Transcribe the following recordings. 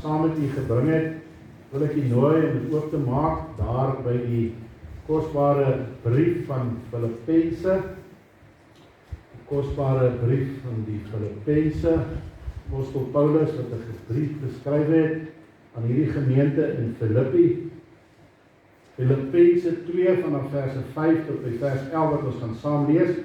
saam met u gebring het, wil ek u nooi om dit oop te maak daar by die kosbare brief van Filippense. Die kosbare brief van die Filippense, apostel Paulus wat 'n brief geskryf het aan hierdie gemeente in Filippi. Filippense 2 vanaf verse 5 tot by vers 11 wat ons gaan saam lees.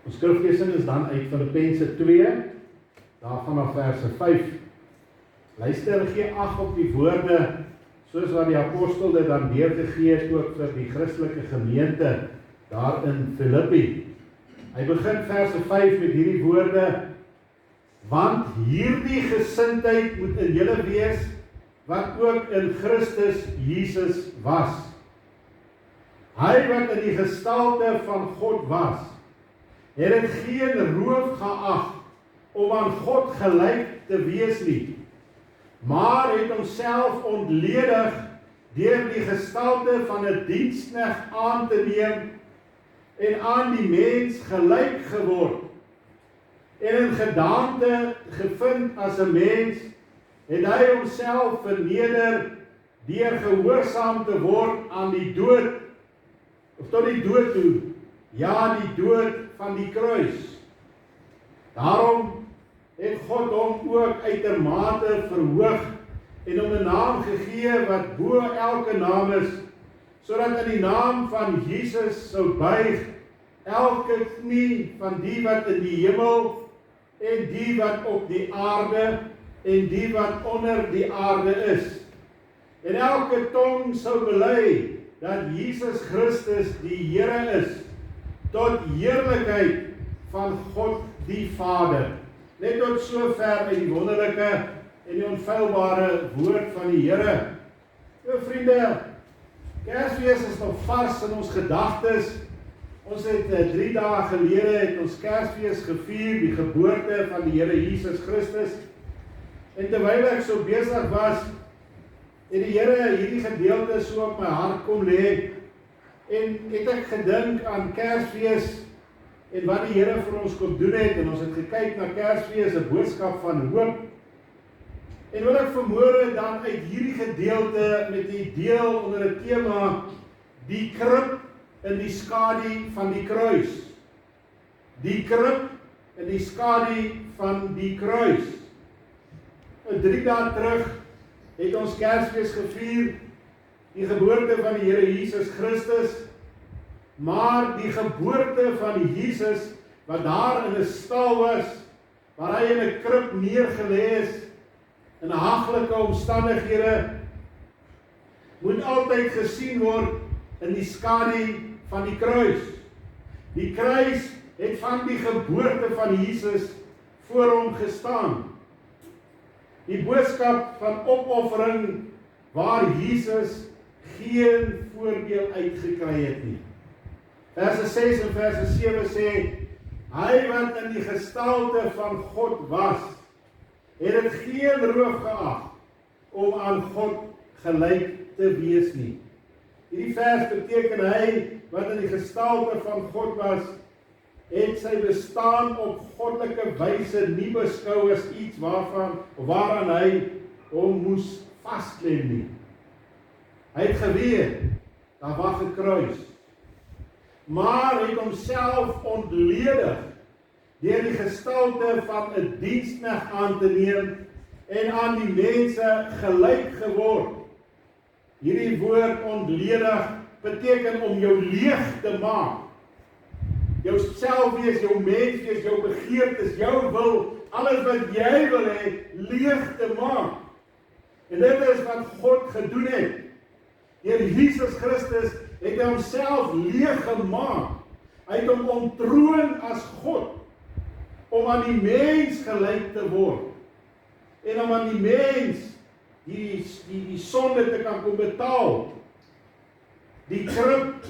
Ons skriflesing is dan uit Filippense 2, daar vanaf verse 5. Luister en gee ag op die woorde, soos wat die apostel dit dan weergegee het ook vir die Christelike gemeente daar in Filippi. Hy begin verse 5 met hierdie woorde: want hierdie gesindheid moet in julle wees, wat ook in Christus Jesus was. Hy wat in die gestalte van God was, het dit geen roof geag om aan God gelyk te wees nie, maar het homself ontledig deur die gestalte van 'n diensknegt aan te neem en aan die mens gelyk geword. En in gedaante gevind as 'n mens, het hy homself verneder deur gehoorsaam te word aan die dood, of tot die dood toe, ja, die dood van die kruis. Daarom het God hom ook uitermate verhoog en hom 'n naam gegee wat bo elke naam is, sodat in die naam van Jesus sou buig elke knie van die wat in die hemel en die wat op die aarde en die wat onder die aarde is. En elke tong sou bely dat Jesus Christus die Here is, tot heerlikheid van God die Vader. Net tot sover uit die wonderlike en die onfeilbare woord van die Here. Jo vriende, Kersfees is nog vars in ons gedagtes. Ons het 3 dae gelede het ons Kersfees gevier, die geboorte van die Here Jesus Christus. En terwyl ek so besig was, het die Here hierdie gedeelte so op my hart kom lê, en het ek gedink aan Kersfees en wat die Here vir ons kom doen het, en ons het gekyk na Kersfees, 'n boodskap van hoop. En wil ek vanmôre dan uit hierdie gedeelte met die deel onder 'n tema, die krib in die skadu van die kruis. Die krib in die skadu van die kruis. 3 dae terug het ons Kersfees gevier, die geboorte van die Here Jesus Christus, maar die geboorte van Jesus, wat daar in 'n stal was, waar hy in 'n krib neergelê is, in haglike omstandighede, moet altyd gesien word in die skadu van die kruis. Die kruis het van die geboorte van Jesus voor hom gestaan. Die boodskap van opoffering waar Jesus geen voordeel uitgekry het nie. Verse 6 en verse 7 sê, hy wat in die gestalte van God was, het dit geen roof geag om aan God gelyk te wees nie. Hierdie vers beteken hy wat in die gestalte van God was, het sy bestaan op goddelike wyse nie beskou as iets waaraan hy hom moes vasklem nie. Hy het geweet, daar wag 'n kruis, maar het homself ontledig deur die gestalte van 'n diensknegt aan te neem en aan die mense gelyk geword. Hierdie woord ontledig beteken om jou leeg te maak. Jou selfwees, jou menswees, jou begeertes, jou wil, alles wat jy wil hê, leeg te maak. En dit is wat God gedoen het. Deur Jesus Christus het hy homself leeg gemaak. Hy het hom ontroon as God, om aan die mens gelyk te word. En om aan die mens die sonde te kan kom betaal. Die krib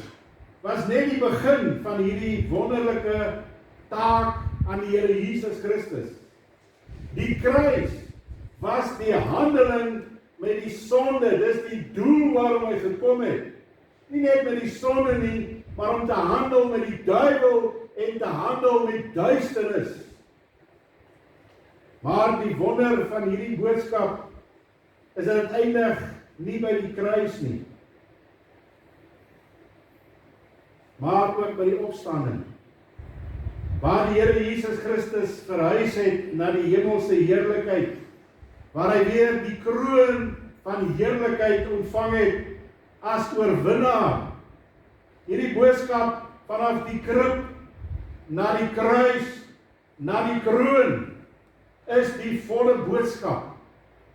was net die begin van hierdie wonderlike taak aan die Here Jesus Christus. Die kruis was die handeling met die sonde, dis die doel waarom hy gekom het. Nie net met die sonde nie, maar om te handel met die duiwel en te handel met duisternis. Maar die wonder van hierdie boodskap is dat dit eindig nie by die kruis nie, maar ook by die opstanding, waar die Here Jesus Christus verhuis het na die hemelse heerlikheid, waar hy weer die kroon van heerlikheid ontvang het as oorwinnaar. Hierdie boodskap vanaf die krib na die kruis, na die kroon, is die volle boodskap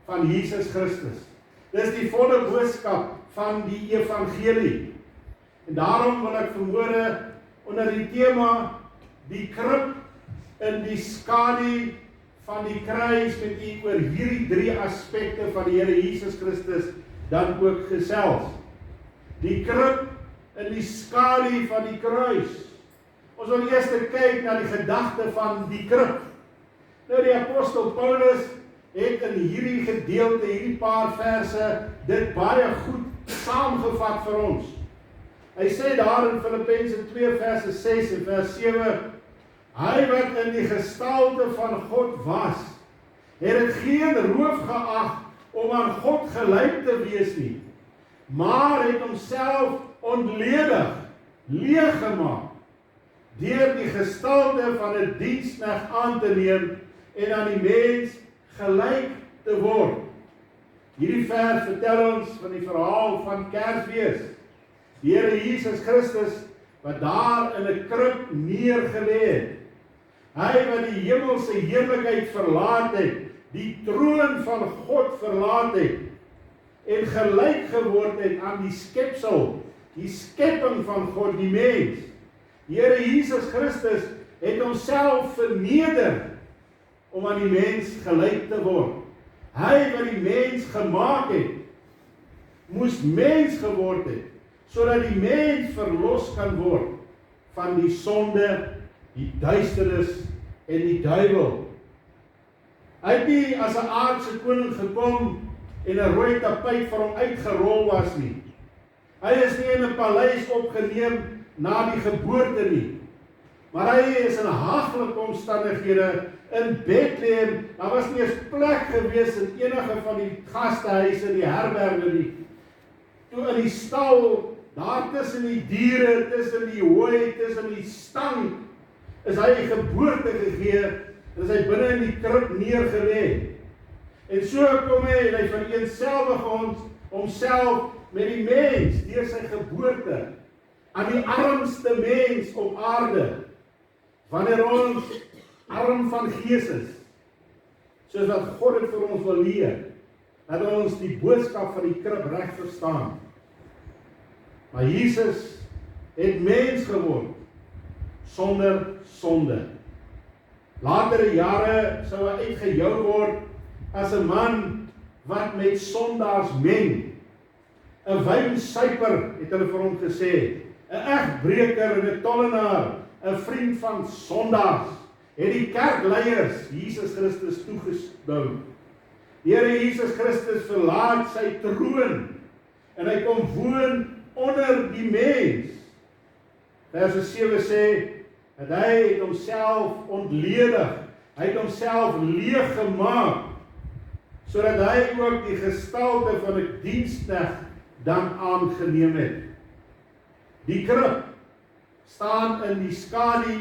van Jesus Christus. Dis die volle boodskap van die evangelie. En daarom wil ek vanmôre onder die tema die krib in die skadu van die kruis met u oor hierdie 3 aspekte van die Here Jesus Christus dan ook gesels. Die krib in die skadu van die kruis. Ons wil eers kyk na die gedagte van die krib. Nou die apostel Paulus het in hierdie gedeelte, hierdie paar verse, dit baie goed saamgevat vir ons. Hy sê daar in Filippense 2 verse 6 en vers 7, hy wat in die gestalte van God was, het dit geen roof geag om aan God gelyk te wees nie, maar het homself ontledig, leeg gemaak, deur die gestalte van 'n diensknegt aan te neem en aan die mens gelyk te word. Hierdie vers vertel ons van die verhaal van Kersfees. Die Here Jesus Christus wat daar in 'n krib neergelê het. Hy wat die hemelse heerlikheid verlaat het, die troon van God verlaat het en gelyk geword het aan die skepsel, die skepping van God, die mens. Die Here Jesus Christus het homself verneder om aan die mens gelyk te word. Hy wat die mens gemaak het, moes mens geword het, sodat die mens verlos kan word van die sonde, die duisternis en die duiwel. Hy het nie as 'n aardse koning gekom en 'n rooi tapuit vir hom uitgerol was nie. Hy is nie in 'n paleis opgeneem na die geboorte nie. Maar hy is in haglike omstandighede in Bethlehem. Daar was nie eens plek gewees in enige van die gastehuise, die herberge nie. Toe in die stal, daar tussen die diere, tussen die hooi, tussen die stang, is hy geboorte gegee, en is hy binne in die krib neergelê. En so kom hy, en hy vereenselwig homself met die mens, deur sy geboorte, aan die armste mens op aarde, wanneer ons arm van gees is, soos wat God het vir ons wil leer, dat ons die boodskap van die krib reg verstaan. Maar Jesus het mens geword, sonder sonde. Latere jare sou hy uitgejou word as 'n man wat met sondaars meng. 'n wynsuiper, het hulle vir hom gesê, 'n egbreker en 'n tollenaar, 'n vriend van sondaars, het die kerkleiers Jesus Christus toegestou. Die Here Jesus Christus verlaat sy troon en hy kom woon onder die mens. Vers 7 sê, dat hy het homself ontledig, hy het homself leeg gemaak, sodat hy ook die gestalte van 'n diensknegt dan aangeneem het. Die krib staan in die skadu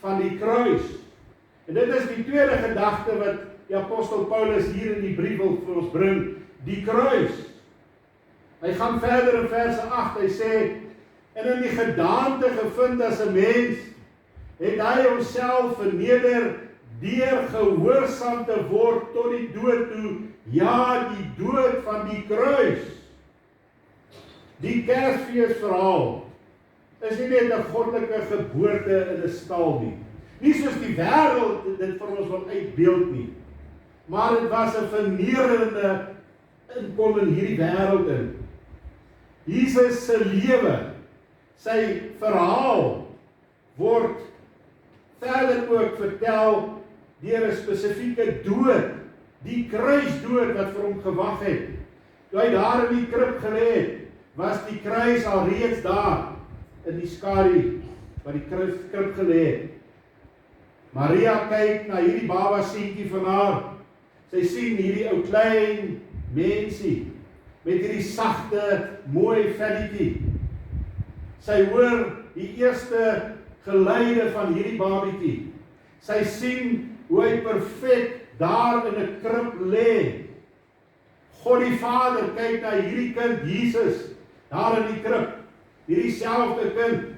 van die kruis. En dit is die tweede gedagte wat die apostel Paulus hier in die brief wil vir ons bring, die kruis. Hy gaan verder in verse 8, hy sê, en in die gedaante gevind as 'n mens, het hy homself verneder deur gehoorsaam te word tot die dood toe, ja, die dood van die kruis. Die Kersfeesverhaal is nie net 'n goddelike geboorte in 'n stal nie. Nie soos die wêreld dit vir ons wil uitbeeld nie. Maar dit was 'n vernederende inkom in hierdie wêreld in. Jesus se lewe, sy verhaal word verder ook vertel deur 'n spesifieke dood, die kruisdood wat vir hom gewag het. Toe hy daar in die krib gelê het, was die kruis al reeds daar. in die skadu wat die krib gelê het. Maria kyk na hierdie baba seentjie van haar. Sy sien hierdie ou klein mensie met hierdie sagte, mooi velletjie. Sy hoor die eerste geluide van hierdie babietjie. Sy sien hoe hy perfek daar in 'n krib lê. God die Vader kyk na hierdie kind Jesus daar in die krib. Hierdie selfde kind.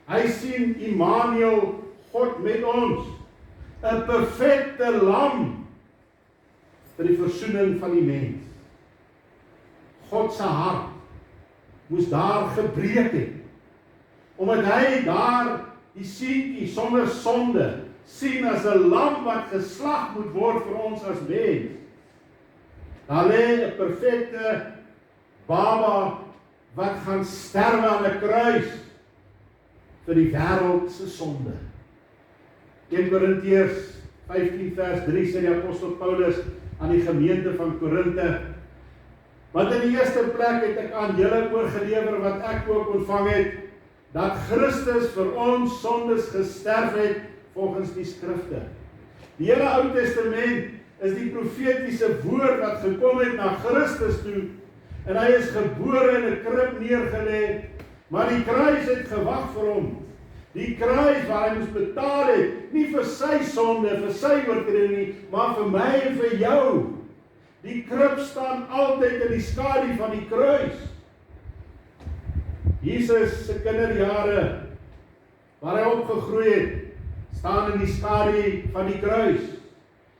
Hy sien Immanuel, God met ons. 'n perfekte lam vir die versoening van die mens. God se hart moes daar gebreek het, omdat hy daar die seentjie sonder sonde sien as 'n lam wat geslag moet word vir ons as mens. Daar lê 'n perfekte baba wat gaan sterwe aan 'n kruis vir die wêreld se sonde. 1 Korintiërs 15 vers 3 sê die apostel Paulus aan die gemeente van Korinte: Want in die eerste plek het ek aan julle oorgelewer wat ek ook ontvang het, dat Christus vir ons sondes gesterf het volgens die skrifte. Die hele Ou Testament is die profetiese woord wat gekom het na Christus toe, en hy is gebore in 'n krib neergelê, maar die kruis het gewag vir hom. Die kruis waar hy moes betaal het, nie vir sy sonde, vir sy oortreding nie, maar vir my en vir jou. Die krib staan altyd in die skadu van die kruis. Jesus se kinderjare, waar hy opgegroei het, staan in die skadu van die kruis.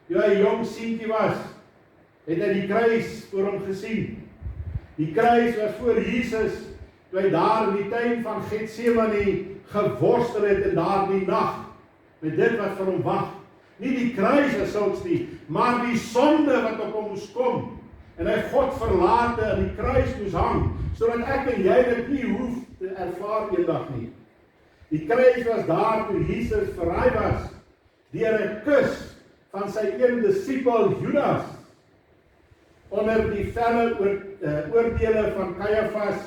Toe hy jong seentjie was, het hy die kruis voor hom gesien. Die kruis was voor Jesus, toe hy daar in die tuin van Getsemane geworstel het in daardie nag, met dit wat vir hom wag. Nie die kruis as sulks nie, maar die sonde wat op hom moes kom, en hy God verlate in die kruis moes hang, sodat ek en jy dit nie hoef te ervaar eendag nie. Die kruis was daar toe Jesus verraai was, deur 'n kus van sy een disipel Judas, onder die felle oordele van Caiaphas,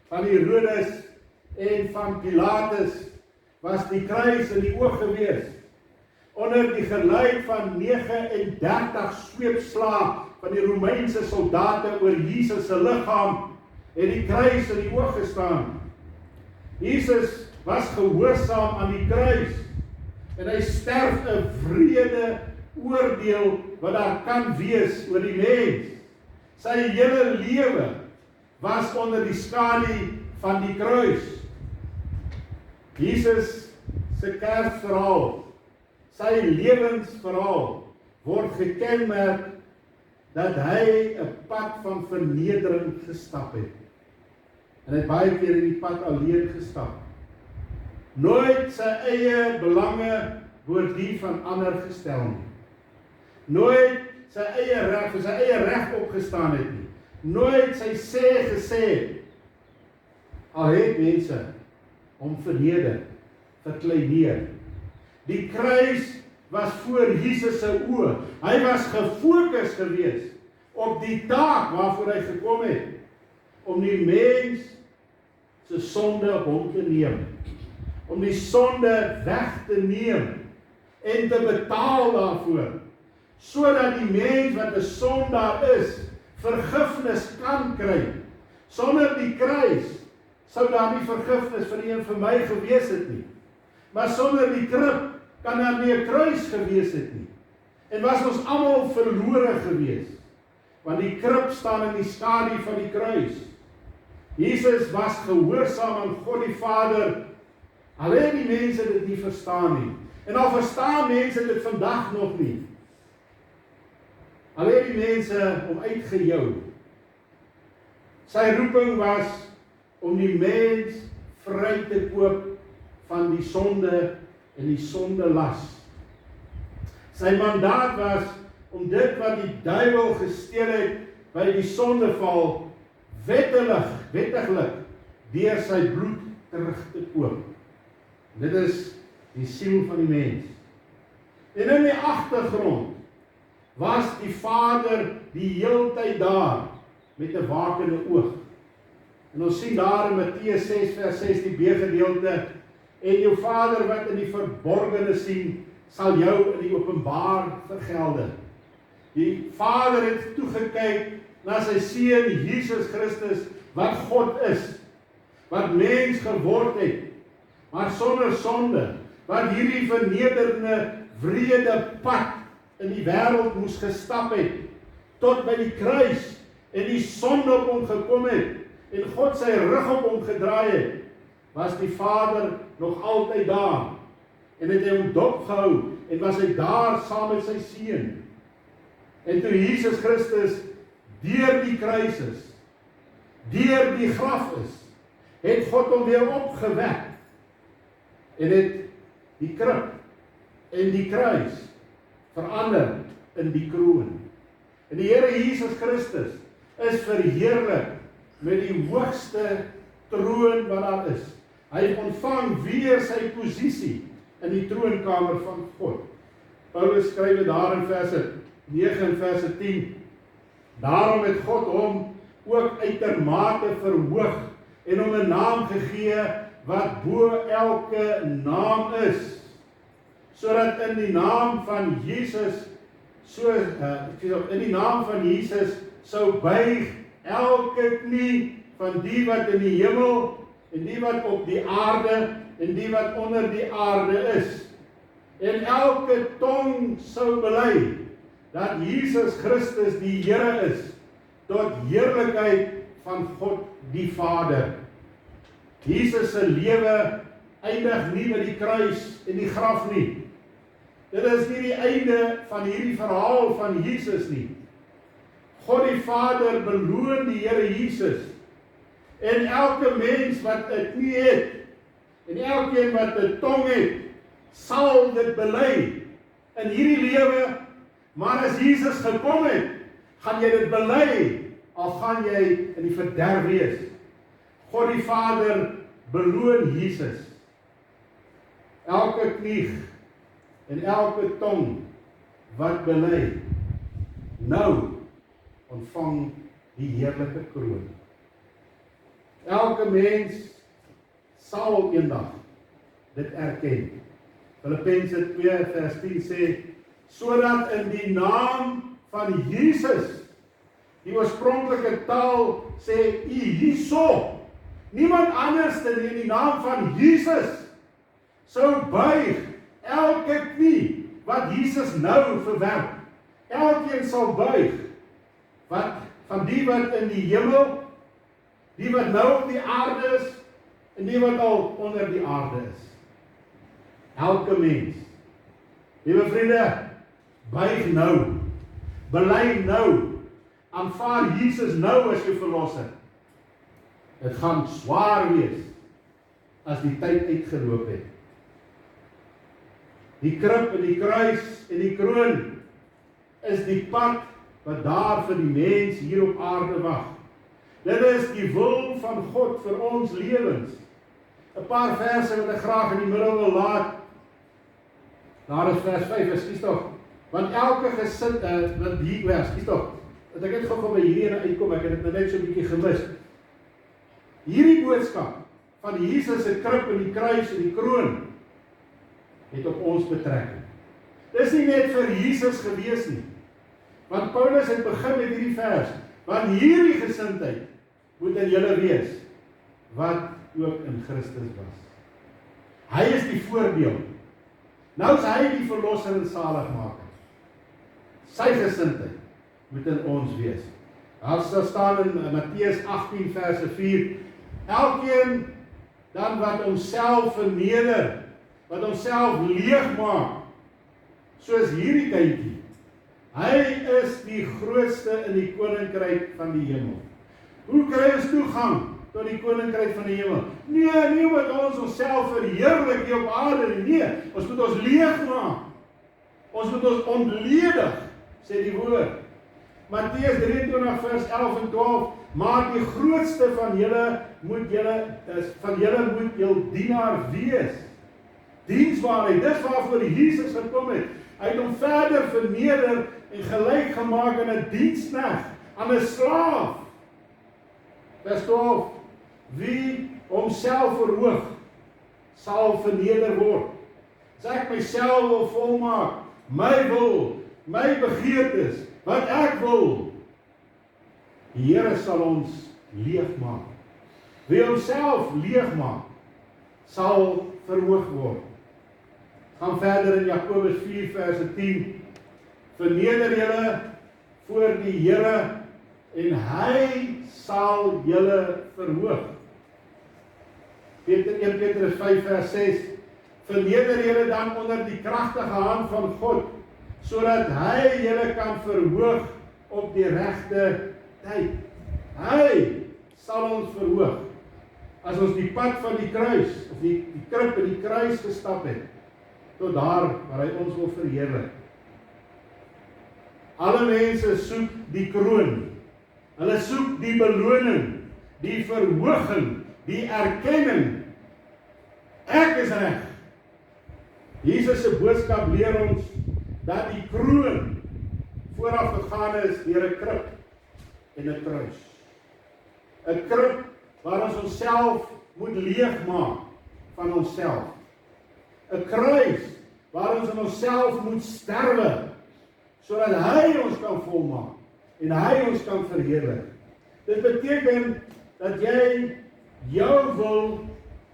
van Herodes en van Pilatus, was die kruis in die oog gewees. Onder die geluid van 39 sweepslae van die Romeinse soldate oor Jesus se liggaam, het die kruis in die oog gestaan. Jesus was gehoorsaam aan die kruis, en hy sterf 'n wrede oordeel wat daar kan wees oor die mens. Sy hele lewe was onder die skadu van die kruis. Jesus se Kersverhaal, sy lewensverhaal, word gekenmerk dat hy 'n pad van vernedering gestap het. En hy het baie keer in die pad alleen gestap. Nooit sy eie belange bo die van ander gestel nie. Nooit sy eie reg opgestaan het nie. Nooit sy sê gesê, al het mense om verneder, verkleineer. Die kruis was voor Jesus se oë. Hy was gefokus gewees op die taak waarvoor hy gekom het, om die mens se sonde op hom te neem, om die sonde weg te neem en te betaal daarvoor, sodat die mens wat 'n sondaar is, vergifnis kan kry. Sonder die kruis sou daar nie vergifnis vir u en vir my gewees het nie. Maar sonder die krib kan daar nie 'n kruis gewees het nie. En was ons almal verlore gewees, want die krib staan in die skadu van die kruis. Jesus was gehoorsaam aan God die Vader, al het die mense dit nie verstaan nie. En al verstaan mense dit vandag nog nie. Al het die mense hom uitgejou. Sy roeping was om die mens vry te koop van die sonde en die sondelas. Sy mandaat was om dit wat die duiwel gesteel het by die sondeval wettiglik deur sy bloed terug te koop. Dit is die siel van die mens. En in die agtergrond was die Vader die heeltyd daar met 'n wakende oog. En ons sien daar in Matteus 6 vers 6 die B-gedeelte, en jou Vader wat in die verborgene sien, sal jou in die openbaar vergelde. Die Vader het toegekyk na sy Seun Jesus Christus, wat God is, wat mens geword het, maar sonder sonde, wat hierdie vernederende, wrede pad in die wêreld moes gestap het, tot by die kruis, en die sonde op hom gekom het, en God sy rug op hom gedraai het, was die Vader nog altyd daar, en het hy hom dopgehou, en was hy daar saam met sy Seun. En toe Jesus Christus deur die kruis is, deur die graf is, het God hom weer opgewek, en het die krib en die kruis verander in die kroon. En die Here Jesus Christus is verheerlik met die hoogste troon wat daar is. Hy ontvang weer sy posisie in die troonkamer van God. Paulus skryf daar in verse 9 en verse 10, daarom het God hom ook uitermate verhoog en hom 'n naam gegee wat bo elke naam is, sodat in die naam van Jesus in die naam van Jesus sou buig elke knie van die wat in die hemel en die wat op die aarde en die wat onder die aarde is, en elke tong sou bely dat Jesus Christus die Here is, tot heerlikheid van God die Vader. Jesus se lewe eindig nie met die kruis en die graf nie. Dit is nie die einde van hierdie verhaal van Jesus nie. God die Vader beloon die Here Jesus, en elke mens wat 'n knie het, en elkeen wat 'n tong het, sal dit bely in hierdie lewe. Maar as Jesus gekom het, gaan jy dit bely, al gaan jy in die verderf wees. God die Vader beloon Jesus. Elke knie en elke tong wat bely, nou ontvang die heerlike kroon. Elke mens sal eendag dit erken. Filippense 2 vers 10 sê, sodat in die naam van Jesus, die oorspronklike taal sê, hierso, niemand anders dan in die naam van Jesus, sou buig elke knie, wat Jesus nou verwerp. Elkeen sal buig, van die wat in die hemel, die wat nou op die aarde is, en die wat al onder die aarde is. Elke mens. Liewe vriende, buig nou, bely nou, aanvaar Jesus nou as jou verlosser. Dit gaan swaar wees, as die tyd uitgeloop het. Die krib en die kruis en die kroon, is die pad, wat daar vir die mens hier op aarde wag. Dit is die wil van God vir ons lewens. 'n paar verse wat ek graag in die middel wil laat. Daar is vers 5, ekskuus tog. Want elke gesin, wat hier, ekskuus tog, dat ek net gou by hierdie ene uitkom, ek het dit net so 'n bietjie gemis. Hierdie boodskap van Jesus se krib en die kruis en die kroon, het op ons betrekking. Dis nie net vir Jesus gewees nie. Want Paulus het begin met hierdie vers, want hierdie gesindheid moet in julle wees, wat ook in Christus was. Hy is die voorbeeld. Nou is hy die verlosser en saligmaker. Sy gesindheid moet in ons wees. Daar staan in Matteus 18 verse 4, elkeen dan wat homself verneder, wat homself leeg maak, soos hierdie kindjie, hy is die grootste in die koninkryk van die hemel. Hoe kry ons toegang tot die koninkryk van die hemel? Nee, moet ons onsself verheerlik hier op aarde nie. Nee, ons moet ons leeg maak. Ons moet ons ontledig, sê die woord. Matteus 23 vers 11 en 12, maar die grootste van julle moet jul dienaar wees. Diensbaarheid, dis waarvoor Jesus gekom het. Hy het hom verder verneder en gelyk gemaak aan 'n diensknegt, aan 'n slaaf. Vers 12, wie homself verhoog, sal verneder word. As ek myself wil volmaak, my wil, my begeertes, wat ek wil, die Here sal ons leegmaak. Wie homself leegmaak, sal verhoog word. Gaan verder in Jakobus 4 vers 10. Verneder julle voor die Here en hy sal julle verhoog. 1 Petrus 5 vers 6. Verneder julle dan onder die kragtige hand van God, sodat hy julle kan verhoog op die regte tyd. Hy sal ons verhoog. As ons die pad van die kruis, of die krib in die kruis gestap het, tot daar waar hy ons wil verheerlik. Alle mense soek die kroon. Hulle soek die beloning, die verhooging, die erkenning. Ek is reg. Jesus se boodskap leer ons dat die kroon vooraf gegaan is deur 'n krib en 'n kruis. 'n Krib waar ons onsself moet leegmaak van onsself. 'n Kruis waar ons in onsself moet sterwe, sodat hy ons kan volmaak en hy ons kan verheerlik. Dit beteken dat jy jou wil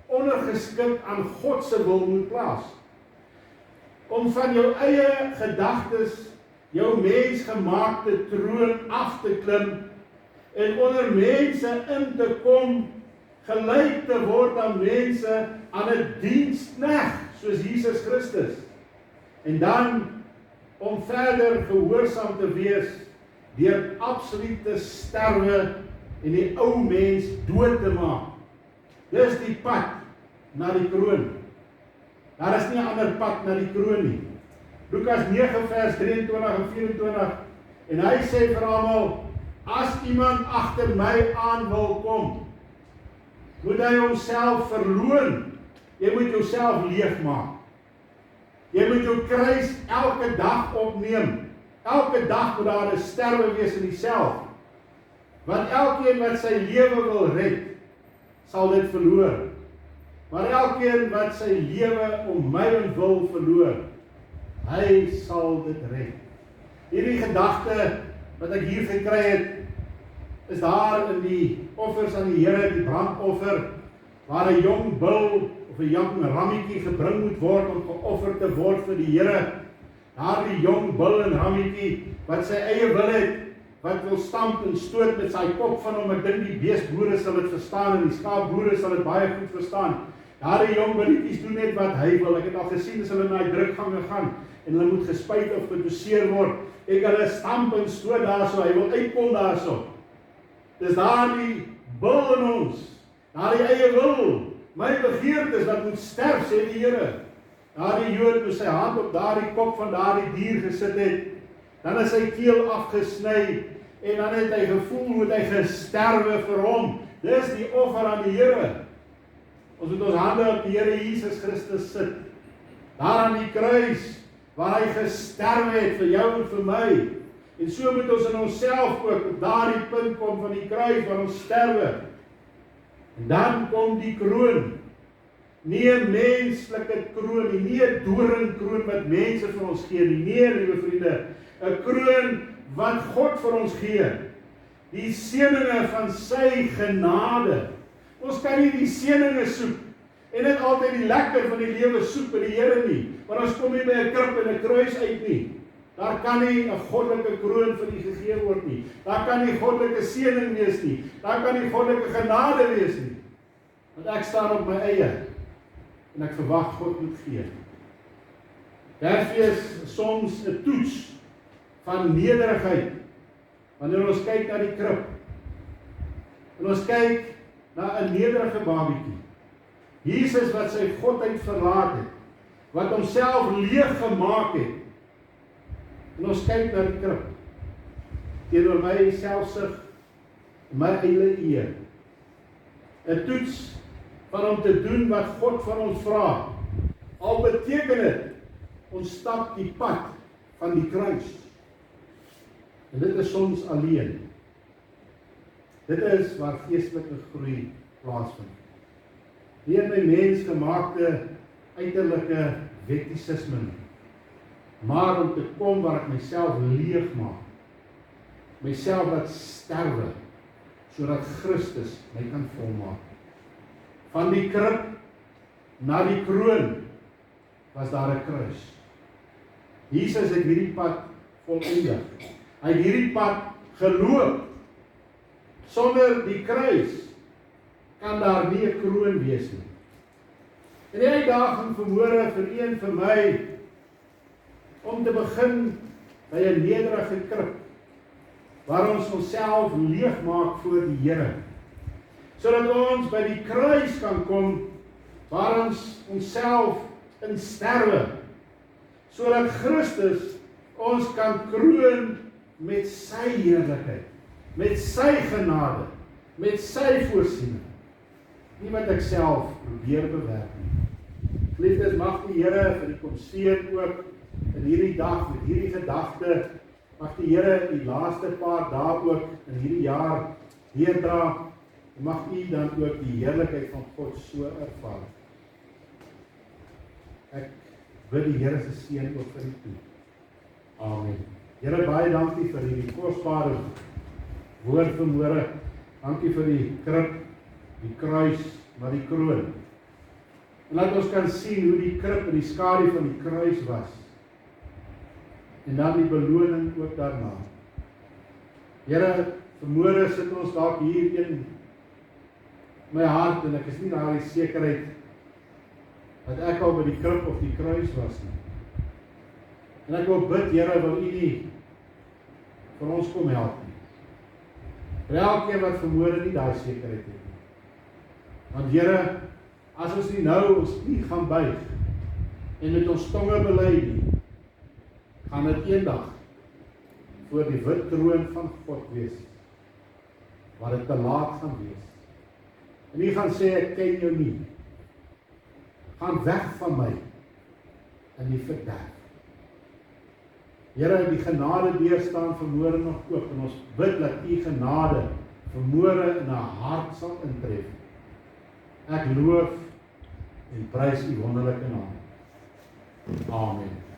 ondergeskik aan God se wil moet plaas. Om van jou eie gedagtes, jou mensgemaakte troon af te klim en onder mense in te kom, gelyk te word aan mense, aan 'n diensknegt, soos Jesus Christus. En dan om verder gehoorsaam te wees deur absoluut te sterwe en die ou mens dood te maak. Dis die pad na die kroon. Daar is nie 'n ander pad na die kroon nie. Lukas 9 vers 23 en 24 en hy sê vir almal, as iemand agter my aan wil kom, moet hy homself verloon. Jy moet jouself leegmaak. Jy moet jou kruis elke dag opneem. Elke dag moet daar 'n sterwe wees in jouself. Want elkeen wat sy lewe wil red, sal dit verloor. Maar elkeen wat sy lewe om my en wil verloor, hy sal dit red. Hierdie gedagte wat ek hier gekry het, is daar in die offers aan die Here, die brandoffer, waar 'n jong bul of 'n jong rammetjie gebring moet word om geoffer te word vir die Here. Daardie jong bul en rammetjie wat sy eie wil het, wat wil stamp en stoot met sy kop van hom. Ek dink die beesboere sal dit verstaan en die skaapboere sal dit baie goed verstaan. Daardie jong bulletjies doen net wat hy wil. Ek het al gesien as hulle na die drukgange gaan en hulle moet gespuit of gedoseer word. Ek hulle stamp en stoot daarso, hy wil uitkom daarso. Dis daardie bul in ons, daardie eie wil, my begeertes wat moet sterf, sê die Here. Daardie Jood met sy hand op daardie kop van daardie dier gesit het, dan is sy keel afgesny en dan het hy gevoel hoe hy gesterwe vir hom. Dis die offer aan die Here. Ons moet ons hande op die Here Jesus Christus sit. Daar aan die kruis waar hy gesterwe het vir jou en vir my. En so moet ons in onsself ook op daardie punt kom van die kruis waar ons sterwe. En dan kom die kroon. Nie 'n menslike kroon nie, nie 'n doringkroon wat mense vir ons gee nie. Nee, liewe vriende, 'n kroon wat God vir ons gee. Die seëninge van sy genade. Ons kan nie die seëninge soek en net altyd die lekker van die lewe soek by die Here nie. Maar ons kom nie by 'n krib en 'n kruis uit nie. Daar kan nie 'n goddelike kroon vir u gegee word nie. Daar kan nie goddelike seëning wees nie. Daar kan nie goddelike genade wees nie. Want ek staan op my eie en ek verwag God moet gee. Daar is soms 'n toets van nederigheid wanneer ons kyk na die krib. En ons kyk na 'n nederige babietjie. Jesus wat sy godheid verlaat het, wat homself leeg gemaak het. En ons kyk na die krib. Teenoor my selfsug, my eie eer. 'n toets van om te doen wat God van ons vra. Al beteken dit, ons stap die pad van die kruis. En dit is soms alleen. Dit is waar geestelike groei plaasvind. Nie in my mensgemaakte uiterlike wettisisme nie, maar om te kom waar ek myself leeg maak, myself laat sterwe, sodat Christus my kan volmaak. Van die krib na die kroon was daar 'n kruis. Jesus het hierdie pad volëindig. Hy het hierdie pad geloop. Sonder die kruis kan daar nie 'n kroon wees nie. En die uitdaging vanmôre vir een vir my, om te begin by 'n nederige krib, waar ons onsself leeg maak voor die Here, sodat ons by die kruis kan kom, waar ons onsself in sterwe, sodat Christus ons kan kroon met sy heerlikheid, met sy genade, met sy voorsiening, nie wat ek self probeer bewerk nie. Geliefdes, mag die Here vir u kom seën ook in hierdie dag met hierdie gedagte. Mag die Here die laaste paar dae ook in hierdie jaar deurdra. En mag u dan ook die heerlikheid van God so ervaar. Ek bid die Here se seën ook vir u toe. Amen. Here, baie dankie vir hierdie kosbare woord vanmôre. Dankie vir die krib, die kruis, maar die kroon. En laat ons kan sien hoe die krib en die skadu van die kruis was. En dan die beloning ook daarna. Here, vanmôre sit ons dalk hier in my hart en ek is nie daar die sekerheid dat ek al by die krib of die kruis was nie. En ek wil bid, Here, wil u nie vir ons kom help nie. Vir elkeen wat vanmôre nie daai sekerheid het nie. Want Here, as ons nie nou ons knie gaan buig en met ons tonge bely nie, gaan dit eendag voor die wit troon van God wees, waar dit te laat gaan wees. En u gaan sê, ek ken jou nie. Gaan weg van my in die verderf. Here, die genade deur staan vanmôre nog oop en ons bid dat u genade vanmôre in 'n hart sal intref. Ek loof en prys u wonderlike naam. Amen.